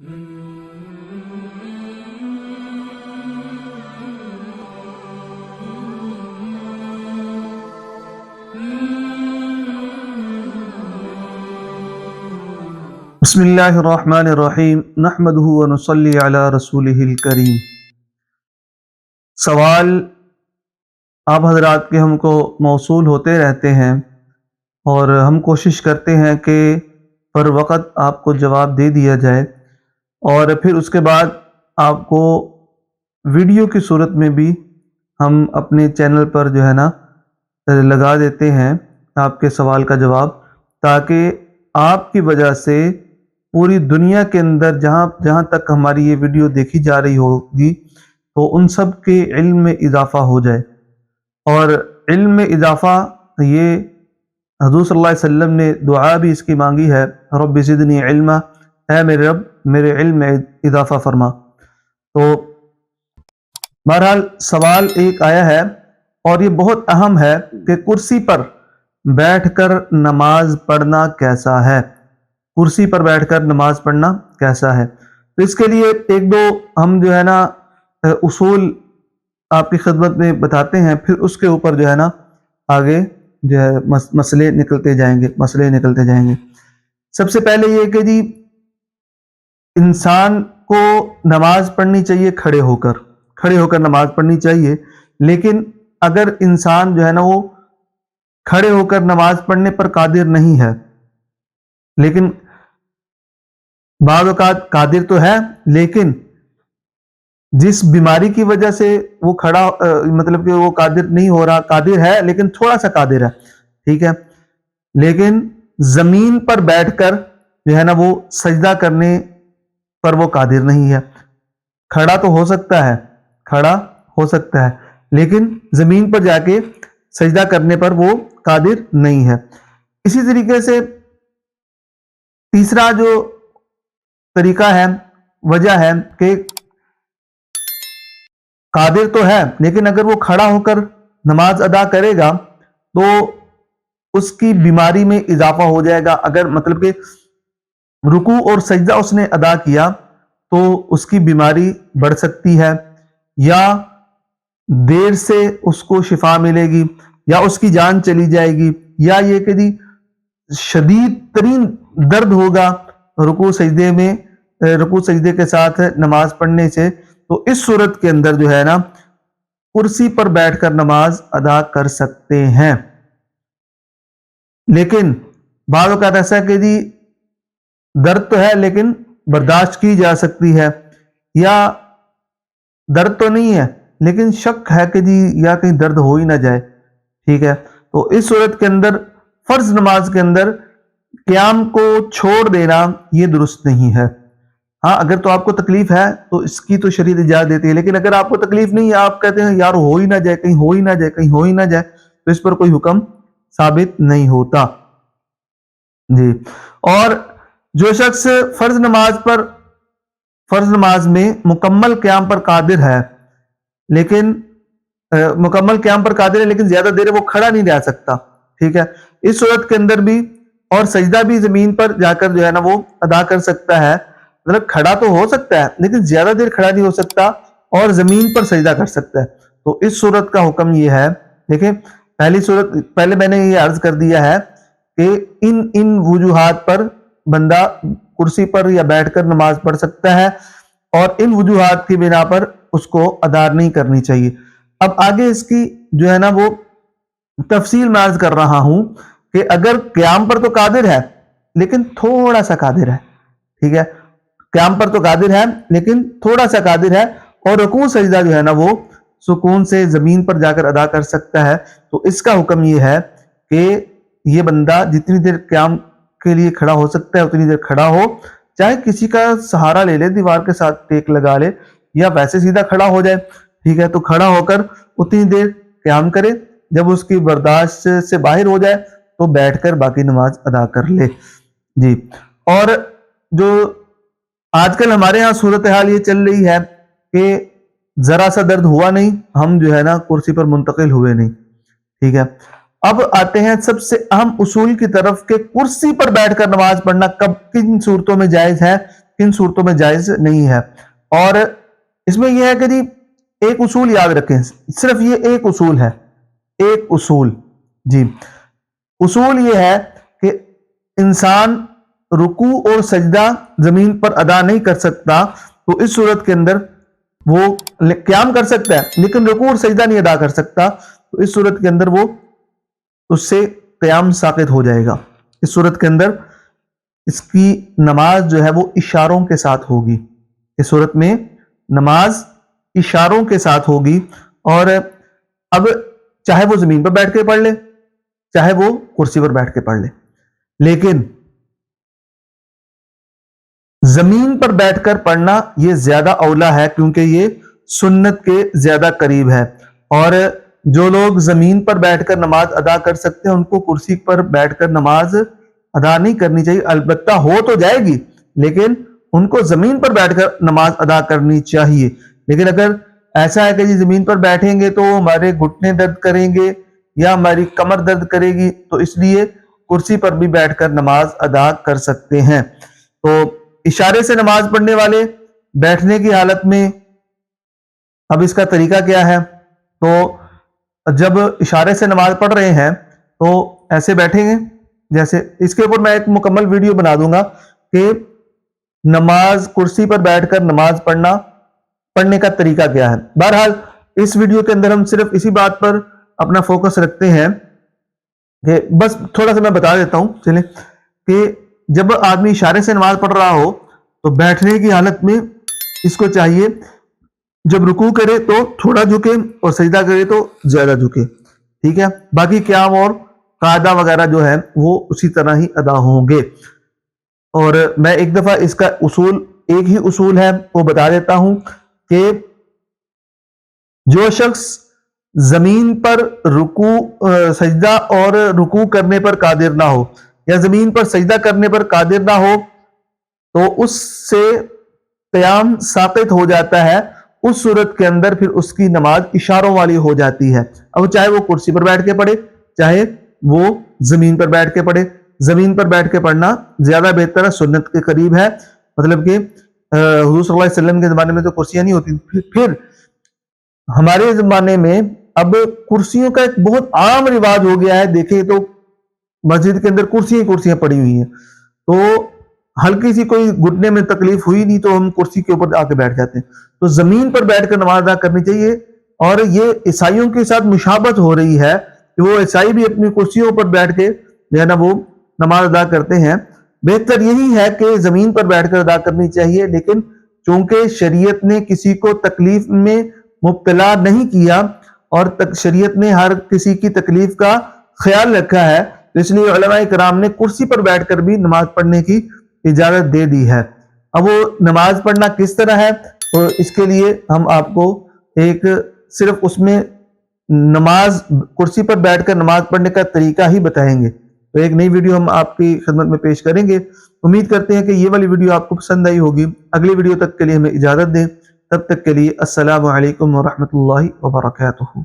بسم اللہ الرحمن الرحیم نحمدہ ونصلی علی رسولہ الکریم۔ سوال آپ حضرات کے ہم کو موصول ہوتے رہتے ہیں اور ہم کوشش کرتے ہیں کہ پر وقت آپ کو جواب دے دیا جائے، اور پھر اس کے بعد آپ کو ویڈیو کی صورت میں بھی ہم اپنے چینل پر جو ہے نا لگا دیتے ہیں آپ کے سوال کا جواب، تاکہ آپ کی وجہ سے پوری دنیا کے اندر جہاں تک ہماری یہ ویڈیو دیکھی جا رہی ہوگی تو ان سب کے علم میں اضافہ ہو جائے۔ اور علم میں اضافہ یہ حضور صلی اللہ علیہ وسلم نے دعا بھی اس کی مانگی ہے، رب زدنی علما، اے میرے رب میرے علم میں اضافہ فرما۔ تو بہرحال سوال ایک آیا ہے اور یہ بہت اہم ہے کہ کرسی پر بیٹھ کر نماز پڑھنا کیسا ہے؟ کرسی پر بیٹھ کر نماز پڑھنا کیسا ہے؟ تو اس کے لیے ایک دو ہم جو ہے نا اصول آپ کی خدمت میں بتاتے ہیں، پھر اس کے اوپر جو ہے نا آگے جو ہے مسئلے نکلتے جائیں گے۔ سب سے پہلے یہ کہ جی انسان کو نماز پڑھنی چاہیے کھڑے ہو کر نماز پڑھنی چاہیے، لیکن اگر انسان جو ہے نا وہ کھڑے ہو کر نماز پڑھنے پر قادر نہیں ہے، لیکن بعض اوقات قادر تو ہے لیکن جس بیماری کی وجہ سے وہ کھڑا مطلب کہ وہ قادر نہیں ہو رہا، قادر ہے لیکن تھوڑا سا قادر ہے، ٹھیک ہے، لیکن زمین پر بیٹھ کر جو ہے نا وہ سجدہ کرنے پر وہ قادر نہیں ہے۔ کھڑا تو ہو سکتا ہے لیکن زمین پر جا کے سجدہ کرنے پر وہ قادر نہیں ہے۔ اسی طریقے سے تیسرا جو طریقہ ہے، وجہ ہے کہ قادر تو ہے لیکن اگر وہ کھڑا ہو کر نماز ادا کرے گا تو اس کی بیماری میں اضافہ ہو جائے گا۔ اگر مطلب کہ رکوع اور سجدہ اس نے ادا کیا تو اس کی بیماری بڑھ سکتی ہے، یا دیر سے اس کو شفا ملے گی، یا اس کی جان چلی جائے گی، یا یہ کہ جی شدید ترین درد ہوگا رکوع سجدے کے ساتھ نماز پڑھنے سے، تو اس صورت کے اندر جو ہے نا کرسی پر بیٹھ کر نماز ادا کر سکتے ہیں۔ لیکن بعض اوقات ایسا ہے کہ جی درد تو ہے لیکن برداشت کی جا سکتی ہے، یا درد تو نہیں ہے لیکن شک ہے کہ جی یا کہیں درد ہو ہی نہ جائے، ٹھیک ہے، تو اس صورت کے اندر فرض نماز کے اندر قیام کو چھوڑ دینا یہ درست نہیں ہے۔ ہاں اگر تو آپ کو تکلیف ہے تو اس کی تو شریعت اجازت دیتی ہے، لیکن اگر آپ کو تکلیف نہیں ہے، آپ کہتے ہیں یار ہو ہی نہ جائے، کہیں ہو ہی نہ جائے، تو اس پر کوئی حکم ثابت نہیں ہوتا جی۔ اور جو شخص فرض نماز میں مکمل قیام پر قادر ہے لیکن زیادہ دیر وہ کھڑا نہیں رہ سکتا، ٹھیک ہے، اس صورت کے اندر بھی اور سجدہ بھی زمین پر جا کر جو ہے نا وہ ادا کر سکتا ہے، مطلب کھڑا تو ہو سکتا ہے لیکن زیادہ دیر کھڑا نہیں ہو سکتا اور زمین پر سجدہ کر سکتا ہے۔ تو اس صورت کا حکم یہ ہے، دیکھیں پہلے میں نے یہ عرض کر دیا ہے کہ ان وجوہات پر بندہ کرسی پر یا بیٹھ کر نماز پڑھ سکتا ہے، اور ان وجوہات کی بنا پر اس کو ادا نہیں کرنی چاہیے۔ اب آگے اس کی جو ہے نا وہ تفصیل میں عرض کر رہا ہوں کہ اگر قیام پر تو قادر ہے لیکن تھوڑا سا قادر ہے، ٹھیک ہے، قیام پر تو قادر ہے لیکن تھوڑا سا قادر ہے، اور رکوع سجدہ جو ہے نا وہ سکون سے زمین پر جا کر ادا کر سکتا ہے، تو اس کا حکم یہ ہے کہ یہ بندہ جتنی دیر قیام کے لیے کھڑا ہو سکتا ہے اتنی دیر کھڑا ہو، چاہے کسی کا سہارا لے لے، دیوار کے ساتھ ٹیک لگا لے، یا ویسے سیدھا کھڑا ہو جائے، ٹھیک ہے، تو کھڑا ہو کر اتنی دیر قیام کرے، جب اس کی برداشت سے باہر ہو جائے تو بیٹھ کر باقی نماز ادا کر لے جی۔ اور جو آج کل ہمارے ہاں صورتحال یہ چل رہی ہے کہ ذرا سا درد ہوا نہیں، ہم جو ہے نا کرسی پر منتقل ہوئے نہیں، ٹھیک ہے۔ اب آتے ہیں سب سے اہم اصول کی طرف کہ کرسی پر بیٹھ کر نماز پڑھنا کن صورتوں میں جائز ہے، کن صورتوں میں جائز نہیں ہے. اور اس میں یہ ہے کہ جی ایک اصول یاد رکھیں, صرف یہ ایک اصول ہے, ایک اصول جی, اصول یہ ہے کہ انسان رکوع اور سجدہ زمین پر ادا نہیں کر سکتا, تو اس صورت کے اندر وہ قیام کر سکتا ہے لیکن رکوع اور سجدہ نہیں ادا کر سکتا, تو اس صورت کے اندر وہ اس سے قیام ساقط ہو جائے گا. اس صورت کے اندر اس کی نماز جو ہے وہ اشاروں کے ساتھ ہوگی, اس صورت میں نماز اشاروں کے ساتھ ہوگی. اور اب چاہے وہ زمین پر بیٹھ کے پڑھ لے چاہے وہ کرسی پر بیٹھ کے پڑھ لے, لیکن زمین پر بیٹھ کر پڑھنا یہ زیادہ اولا ہے کیونکہ یہ سنت کے زیادہ قریب ہے. اور جو لوگ زمین پر بیٹھ کر نماز ادا کر سکتے ہیں ان کو کرسی پر بیٹھ کر نماز ادا نہیں کرنی چاہیے, البتہ ہو تو جائے گی لیکن ان کو زمین پر بیٹھ کر نماز ادا کرنی چاہیے. لیکن اگر ایسا ہے کہ جی زمین پر بیٹھیں گے تو ہمارے گھٹنے درد کریں گے یا ہماری کمر درد کرے گی, تو اس لیے کرسی پر بھی بیٹھ کر نماز ادا کر سکتے ہیں. تو اشارے سے نماز پڑھنے والے بیٹھنے کی حالت میں, اب اس کا طریقہ کیا ہے, تو جب اشارے سے نماز پڑھ رہے ہیں تو ایسے بیٹھیں گے, جیسے اس کے اوپر میں ایک مکمل ویڈیو بنا دوں گا کہ نماز کرسی پر بیٹھ کر نماز پڑھنے کا طریقہ کیا ہے. بہرحال اس ویڈیو کے اندر ہم صرف اسی بات پر اپنا فوکس رکھتے ہیں کہ بس تھوڑا سا میں بتا دیتا ہوں چلیں, کہ جب آدمی اشارے سے نماز پڑھ رہا ہو تو بیٹھنے کی حالت میں اس کو چاہیے جب رکوع کرے تو تھوڑا جھکے اور سجدہ کرے تو زیادہ جھکے, ٹھیک ہے. باقی قیام اور قاعدہ وغیرہ جو ہے وہ اسی طرح ہی ادا ہوں گے. اور میں ایک دفعہ اس کا اصول, ایک ہی اصول ہے وہ بتا دیتا ہوں کہ جو شخص زمین پر سجدہ اور رکوع کرنے پر قادر نہ ہو یا زمین پر سجدہ کرنے پر قادر نہ ہو تو اس سے قیام ساقط ہو جاتا ہے. اس صورت کے اندر پھر اس کی نماز اشاروں والی ہو جاتی ہے. اب چاہے وہ کرسی پر بیٹھ کے پڑھے چاہے وہ زمین پر بیٹھ کے پڑھے, زمین پر بیٹھ کے پڑھنا زیادہ بہتر ہے, سنت کے قریب ہے. مطلب کہ حضور صلی اللہ علیہ وسلم کے زمانے میں تو کرسیاں نہیں ہوتی, پھر ہمارے زمانے میں اب کرسیوں کا ایک بہت عام رواج ہو گیا ہے. دیکھیں تو مسجد کے اندر کرسیاں پڑی ہوئی ہیں, تو ہلکی سی کوئی گھٹنے میں تکلیف ہوئی نہیں تو ہم کرسی کے اوپر آ کے بیٹھ جاتے ہیں. تو زمین پر بیٹھ کر نماز ادا کرنی چاہیے. اور یہ عیسائیوں کے ساتھ مشابہت ہو رہی ہے کہ وہ عیسائی بھی اپنی کرسیوں پر بیٹھ کے جو ہے نا وہ نماز ادا کرتے ہیں. بہتر یہی ہے کہ زمین پر بیٹھ کر ادا کرنی چاہیے, لیکن چونکہ شریعت نے کسی کو تکلیف میں مبتلا نہیں کیا اور شریعت نے ہر کسی کی تکلیف کا خیال رکھا ہے, تو اس لیے علماء کرام نے کرسی پر بیٹھ کر بھی نماز پڑھنے کی اجازت دے دی ہے. اب وہ نماز پڑھنا کس طرح ہے, تو اس کے لیے ہم آپ کو ایک صرف اس میں نماز کرسی پر بیٹھ کر نماز پڑھنے کا طریقہ ہی بتائیں گے. تو ایک نئی ویڈیو ہم آپ کی خدمت میں پیش کریں گے. امید کرتے ہیں کہ یہ والی ویڈیو آپ کو پسند آئی ہوگی. اگلی ویڈیو تک کے لیے ہمیں اجازت دیں, تب تک کے لیے السلام علیکم ورحمۃ اللہ وبرکاتہ.